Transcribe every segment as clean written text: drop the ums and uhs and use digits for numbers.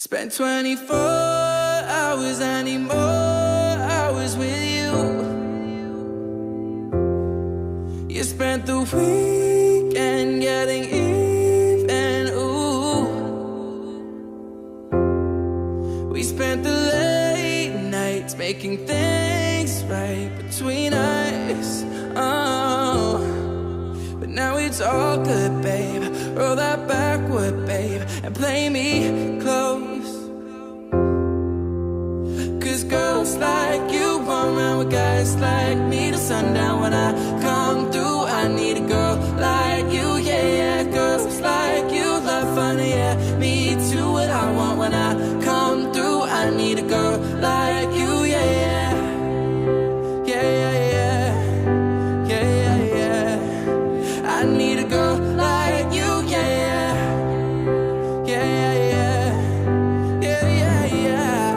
Spent 24 hours, I need more hours with you. You spent the weekend getting even, ooh. We spent the late nights making things right between us, oh. But now it's all good, babe. Roll that backward, babe, and play me close. Cause girls like you run around with guys like me till sundown. When I come through, I need a girl like you, yeah, yeah. Girls like you love fun, yeah. Me too, what I want when I come through. I need a girl like you, yeah, yeah. Yeah, yeah, yeah. Yeah, yeah, yeah. I need a girl like you, yeah. Yeah, yeah, yeah. Yeah, yeah, yeah.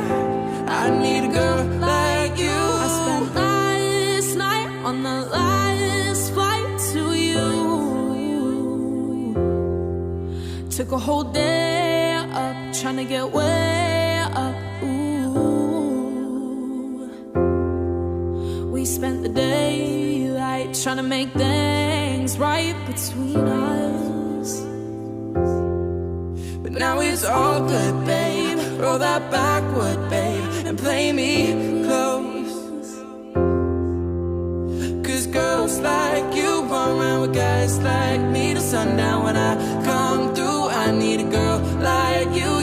I need a girl like you. I spent last night on the last flight to you. Took a whole day up, trying to get way up, ooh. We spent the daylight trying to make things right between us. But now it's all good, babe. Roll that backward, babe, and play me close. Cause girls like you run around with guys like me till sundown. When I come through, I need a girl like you,